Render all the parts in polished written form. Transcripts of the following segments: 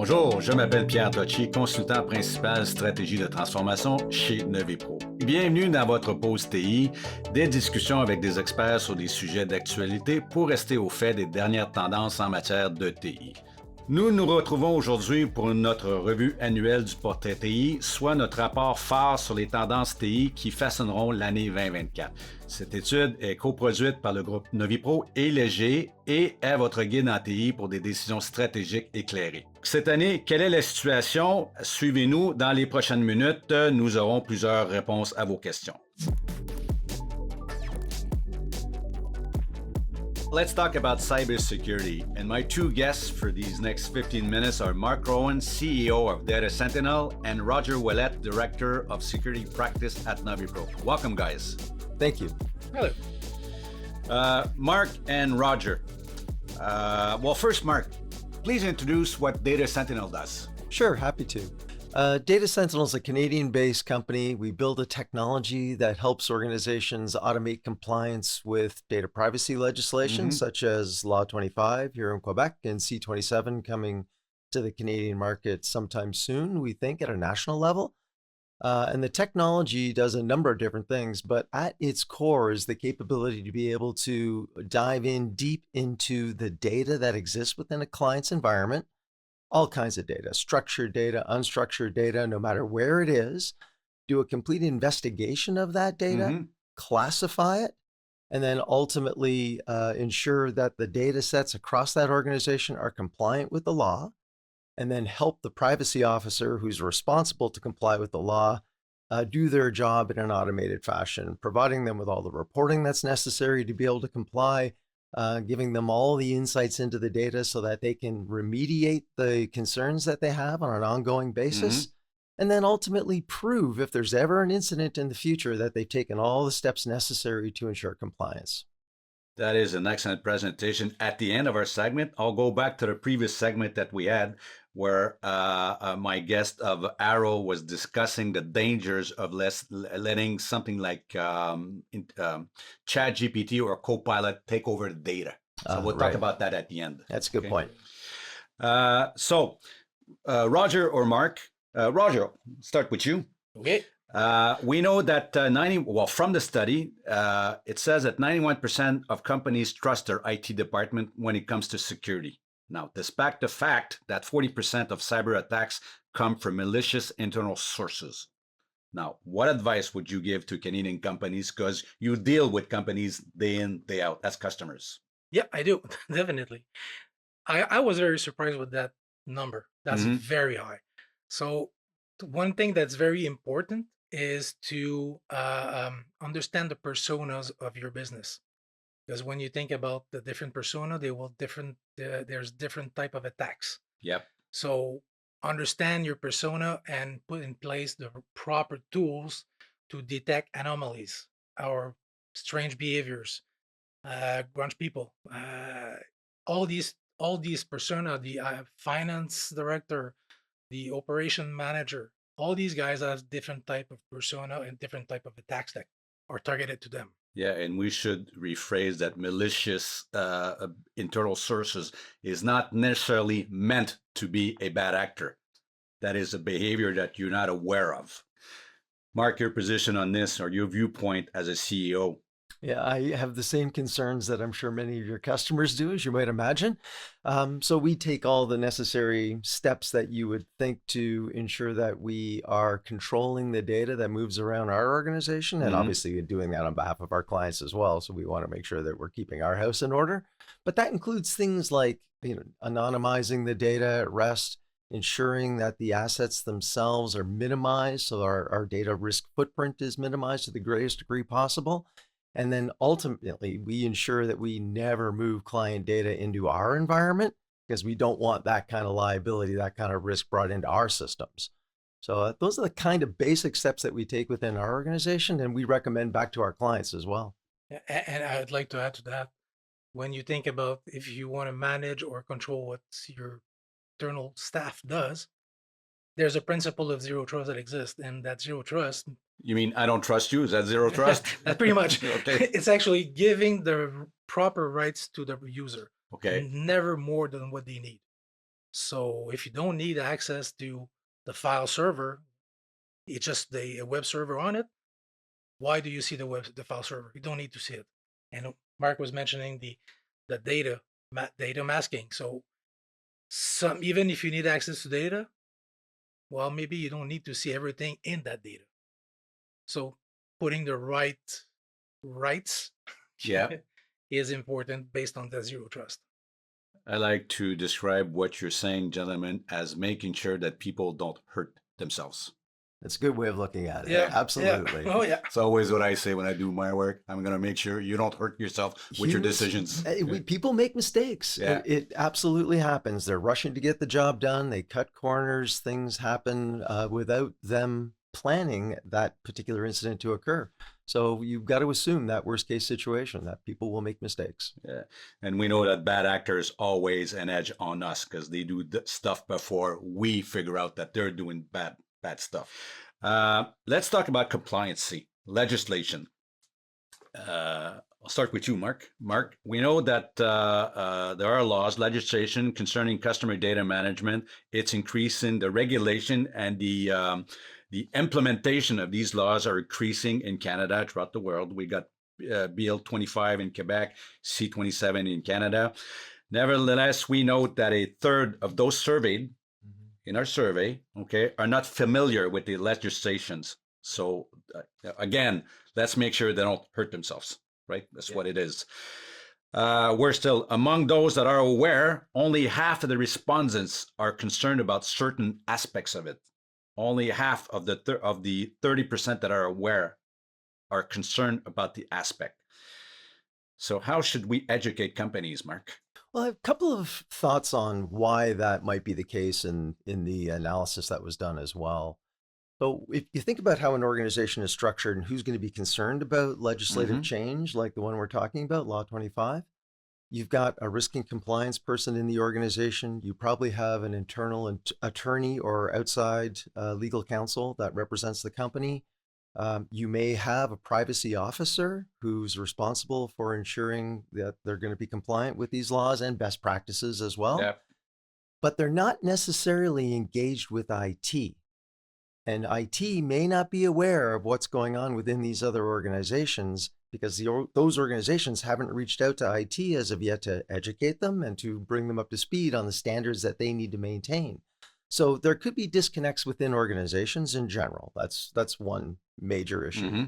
Bonjour, je m'appelle Pierre Tocci, consultant principal stratégie de transformation chez Pro. Bienvenue dans votre pause TI, des discussions avec des experts sur des sujets d'actualité pour rester au fait des dernières tendances en matière de TI. Nous nous retrouvons aujourd'hui pour notre revue annuelle du portrait TI, soit notre rapport phare sur les tendances TI qui façonneront l'année 2024. Cette étude est coproduite par le groupe Pro et Léger et est votre guide en TI pour des décisions stratégiques éclairées. Cette année, quelle est la situation? Suivez-nous dans les prochaines minutes. Nous aurons plusieurs réponses à vos questions. Let's talk about cybersecurity, and my two guests for these next 15 minutes are Mark Rowan, CEO of Data Sentinel, and Roger Ouellette, Director of Security Practice at Pro. Welcome, guys. Thank you. Hello. Mark and Roger. Well, first, Mark, please introduce what Data Sentinel does. Sure, happy to. Data Sentinel is a Canadian-based company. We build a technology that helps organizations automate compliance with data privacy legislation, such as Law 25 here in Quebec and C27 coming to the Canadian market sometime soon, we think, at a national level. And the technology does a number of different things, but at its core is the capability to be able to dive in deep into the data that exists within a client's environment. All kinds of data, structured data, unstructured data, no matter where it is, do a complete investigation of that data, classify it, and then ultimately ensure that the data sets across that organization are compliant with the law, and then help the privacy officer who's responsible to comply with the law do their job in an automated fashion, providing them with all the reporting that's necessary to be able to comply, giving them all the insights into the data so that they can remediate the concerns that they have on an ongoing basis, and then ultimately prove if there's ever an incident in the future that they've taken all the steps necessary to ensure compliance. That is an excellent presentation. At the end of our segment, I'll go back to the previous segment that we had where my guest of Arrow was discussing the dangers of letting something like ChatGPT or Copilot take over the data. So we'll talk about that at the end. That's a good point. So Roger or Mark, Roger, start with you. Okay. We know that from the study, it says that 91% of companies trust their IT department when it comes to security. Now, despite the fact that 40% of cyber attacks come from malicious internal sources. Now, what advice would you give to Canadian companies? Because you deal with companies day in, day out as customers. Yeah, I do. Definitely. I was very surprised with that number. That's very high. So one thing that's very important is to understand the personas of your business. Because when you think about the different persona, there's different type of attacks. Yep. So understand your persona and put in place the proper tools to detect anomalies or strange behaviors, grunge people, all these persona, the finance director, the operation manager, all these guys have different type of persona and different type of attacks that are targeted to them. Yeah, and we should rephrase that malicious internal sources is not necessarily meant to be a bad actor. That is a behavior that you're not aware of. Mark, your position on this or your viewpoint as a CEO. Yeah, I have the same concerns that I'm sure many of your customers do, as you might imagine. So we take all the necessary steps that you would think to ensure that we are controlling the data that moves around our organization, and obviously doing that on behalf of our clients as well. So we want to make sure that we're keeping our house in order. But that includes things like, anonymizing the data at rest, ensuring that the assets themselves are minimized, so our data risk footprint is minimized to the greatest degree possible. And then ultimately, we ensure that we never move client data into our environment because we don't want that kind of liability, that kind of risk brought into our systems. So those are the kind of basic steps that we take within our organization, and we recommend back to our clients as well. And I would like to add to that, when you think about if you want to manage or control what your internal staff does, there's a principle of zero trust that exists, and that zero trust. You mean I don't trust you? Is that zero trust? That's pretty much. Okay. It's actually giving the proper rights to the user. Okay. Never more than what they need. So if you don't need access to the file server, it's just a web server on it. Why do you see the file server? You don't need to see it. And Mark was mentioning the data masking. So even if you need access to data, well, maybe you don't need to see everything in that data. So putting the rights Yeah. is important based on the zero trust. I like to describe what you're saying, gentlemen, as making sure that people don't hurt themselves. That's a good way of looking at it. Yeah. Absolutely. Yeah. Oh yeah. It's always what I say when I do my work. I'm going to make sure you don't hurt yourself with your decisions. People make mistakes. Yeah. It absolutely happens. They're rushing to get the job done. They cut corners. Things happen without them planning that particular incident to occur. So you've got to assume that worst case situation, that people will make mistakes. Yeah. And we know that bad actors always an edge on us because they do stuff before we figure out that they're doing bad stuff. Let's talk about compliancy legislation. I'll start with you, Mark. Mark, we know that there are laws, legislation concerning customer data management. It's increasing the regulation and the implementation of these laws are increasing in Canada, throughout the world. We got Bill 25 in Quebec, C27 in Canada. Nevertheless, we note that a third of those surveyed in our survey, okay, are not familiar with the legislations. So again, let's make sure they don't hurt themselves, right? That's what it is. We're still among those that are aware. Only half of the respondents are concerned about certain aspects of it. Only half of the 30% that are aware are concerned about the aspect. So how should we educate companies, Mark? Well, I have a couple of thoughts on why that might be the case in the analysis that was done as well. So if you think about how an organization is structured and who's going to be concerned about legislative change, like the one we're talking about, Law 25, you've got a risk and compliance person in the organization. You probably have an internal attorney or outside legal counsel that represents the company. You may have a privacy officer who's responsible for ensuring that they're going to be compliant with these laws and best practices as well. Yep. But they're not necessarily engaged with IT. And IT may not be aware of what's going on within these other organizations because those organizations haven't reached out to IT as of yet to educate them and to bring them up to speed on the standards that they need to maintain. So there could be disconnects within organizations in general. That's one major issue.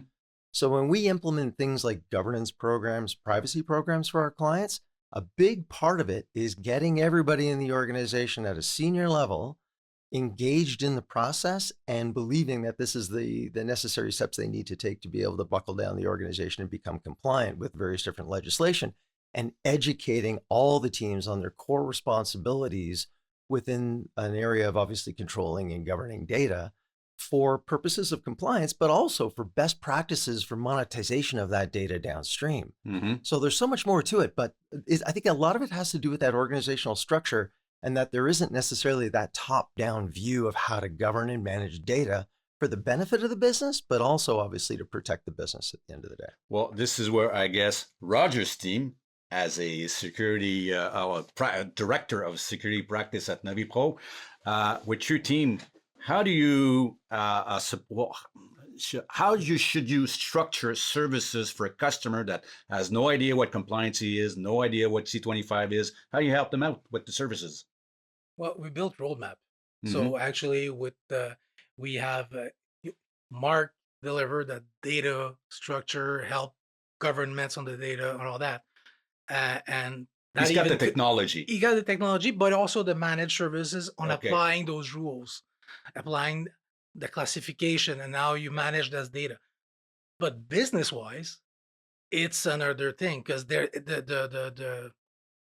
So when we implement things like governance programs, privacy programs for our clients, a big part of it is getting everybody in the organization at a senior level engaged in the process and believing that this is the necessary steps they need to take to be able to buckle down the organization and become compliant with various different legislation, and educating all the teams on their core responsibilities within an area of obviously controlling and governing data for purposes of compliance, but also for best practices for monetization of that data downstream. So there's so much more to it, but I think a lot of it has to do with that organizational structure and that there isn't necessarily that top-down view of how to govern and manage data for the benefit of the business, but also obviously to protect the business at the end of the day. Well, this is where I guess Roger's team, as a security director of security practice at NaviPro, with your team, how do you should you structure services for a customer that has no idea what compliance is, no idea what C25 is? How do you help them out with the services? Well, we built roadmap. So actually, we have Mark deliver the data structure, help governments on the data and all that, and He's got the technology. He got the technology, but also the managed services on applying those rules, applying the classification, and how you manage this data. But business-wise, it's another thing because the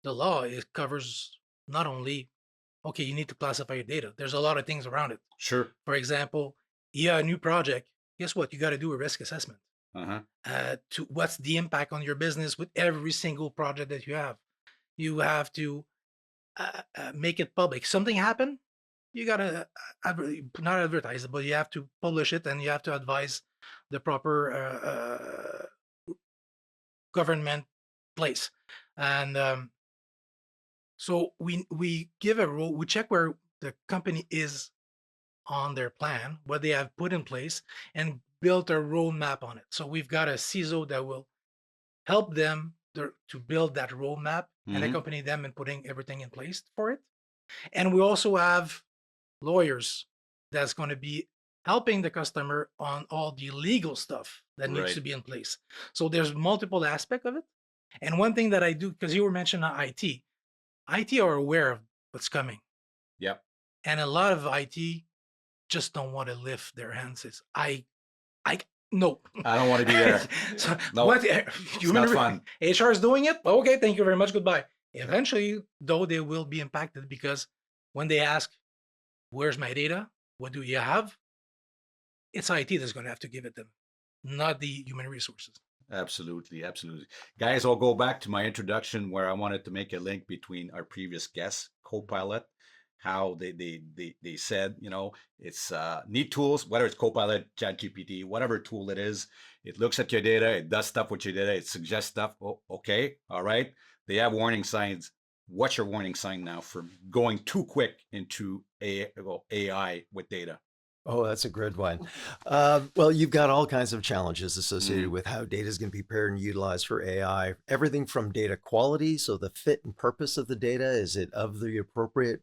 law covers not only you need to classify your data. There's a lot of things around it. Sure. For example, a new project. Guess what? You got to do a risk assessment. To what's the impact on your business with every single project that you have. You have to make it public. Something happened, you got to not advertise it, but you have to publish it and you have to advise the proper government place. And So we give a role, we check where the company is on their plan, what they have put in place, and built a roadmap on it. So we've got a CISO that will help them to build that roadmap and Mm-hmm. accompany them in putting everything in place for it. And we also have lawyers that's going to be helping the customer on all the legal stuff that needs Right. to be in place. So there's multiple aspects of it. And one thing that I do, because you were mentioning IT are aware of what's coming. Yep. And a lot of IT just don't want to lift their hands. It's I no. I don't want to be there. So No, what you it's not remember fun. HR is doing it? Okay, thank you very much. Goodbye. Eventually, though, they will be impacted because when they ask, where's my data? What do you have? It's IT that's going to have to give it them, not the human resources. Absolutely, absolutely. Guys, I'll go back to my introduction where I wanted to make a link between our previous guest, Copilot, how they said, it's neat tools, whether it's Copilot, ChatGPT, whatever tool it is, it looks at your data, it does stuff with your data, it suggests stuff. Oh, okay, all right. They have warning signs. What's your warning sign now for going too quick into AI with data? Oh, that's a good one. Well, you've got all kinds of challenges associated Mhm. with how data is going to be prepared and utilized for AI. Everything from data quality, so the fit and purpose of the data, is it of the appropriate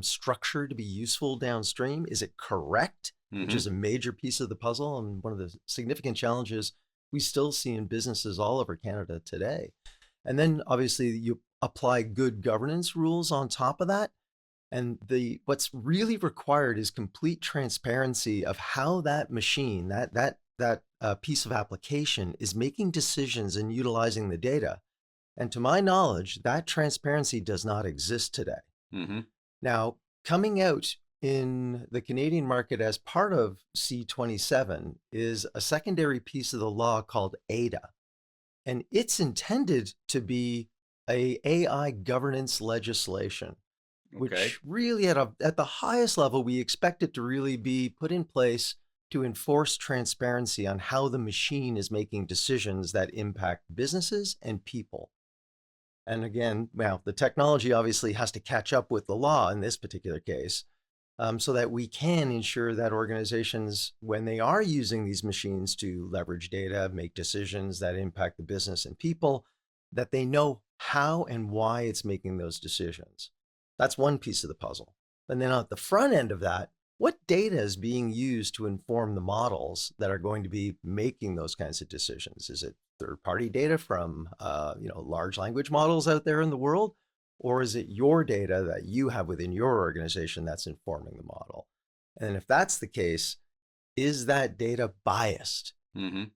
structure to be useful downstream? Is it correct, which is Mhm. a major piece of the puzzle and one of the significant challenges we still see in businesses all over Canada today. And then obviously you apply good governance rules on top of that. And what's really required is complete transparency of how that machine, that piece of application, is making decisions and utilizing the data. And to my knowledge, that transparency does not exist today. Mhm. Now, coming out in the Canadian market as part of C27 is a secondary piece of the law called ADA. And it's intended to be a AI governance legislation, Okay. which really at the highest level, we expect it to really be put in place to enforce transparency on how the machine is making decisions that impact businesses and people. And again, well, the technology obviously has to catch up with the law in this particular case, so that we can ensure that organizations, when they are using these machines to leverage data, make decisions that impact the business and people, that they know how and why it's making those decisions. That's one piece of the puzzle. And then at the front end of that, what data is being used to inform the models that are going to be making those kinds of decisions? Is it third-party data from large language models out there in the world? Or is it your data that you have within your organization that's informing the model? And if that's the case, is that data biased Mhm.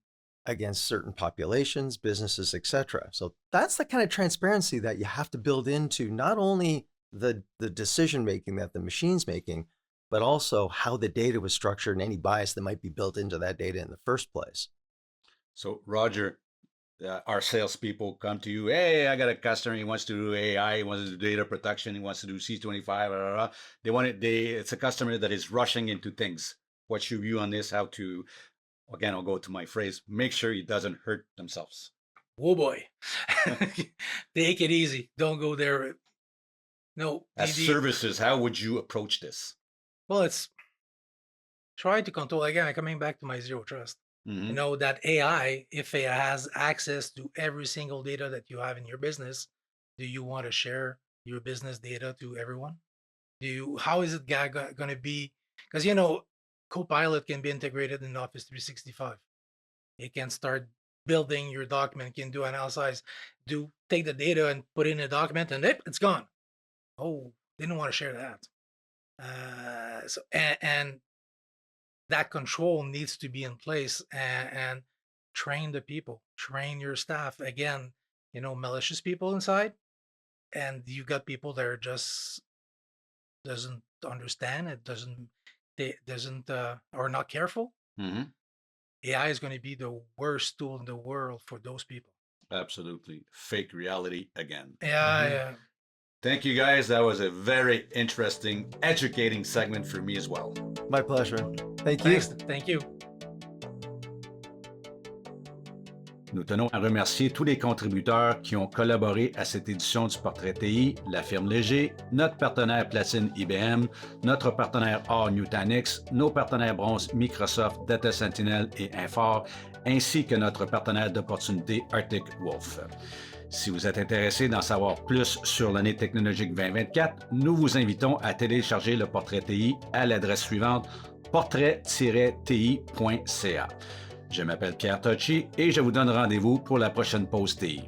against certain populations, businesses, et cetera? So that's the kind of transparency that you have to build into not only the decision making that the machine's making, but also how the data was structured and any bias that might be built into that data in the first place. So, Roger, our salespeople come to you. Hey, I got a customer. He wants to do AI. He wants to do data protection. He wants to do C25. Blah, blah, blah. They want it. It's a customer that is rushing into things. What's your view on this? How to, again, I'll go to my phrase, make sure he doesn't hurt themselves. Oh boy. Take it easy. Don't go there. No, As services, how would you approach this? well, it's try to control again. Coming back to my zero trust. You Hmm. know that AI, if it has access to every single data that you have in your business, do you want to share your business data to everyone? How is it going to be? Because Copilot can be integrated in Office 365. It can start building your document, can do analysis, take the data and put in a document, and it's gone. Oh, they don't want to share that. And that control needs to be in place, and train the people, train your staff. Again, malicious people inside, and you got people that are just doesn't understand it, they doesn't or not careful. Hmm. AI is going to be the worst tool in the world for those people. Absolutely. Fake reality again. Yeah, Mhm. yeah. Thank you guys. That was a very interesting, educating segment for me as well. My pleasure. Thank you. Thanks. Thank you. Nous tenons à remercier tous les contributeurs qui ont collaboré à cette édition du Portrait TI, la firme Léger, notre partenaire Platine IBM, notre partenaire Or Nutanix, nos partenaires bronze Microsoft, Data Sentinel et Infor, ainsi que notre partenaire d'opportunité Arctic Wolf. Si vous êtes intéressé d'en savoir plus sur l'année technologique 2024, nous vous invitons à télécharger le Portrait TI à l'adresse suivante portrait-ti.ca. Je m'appelle Pierre Tocci et je vous donne rendez-vous pour la prochaine pause TI.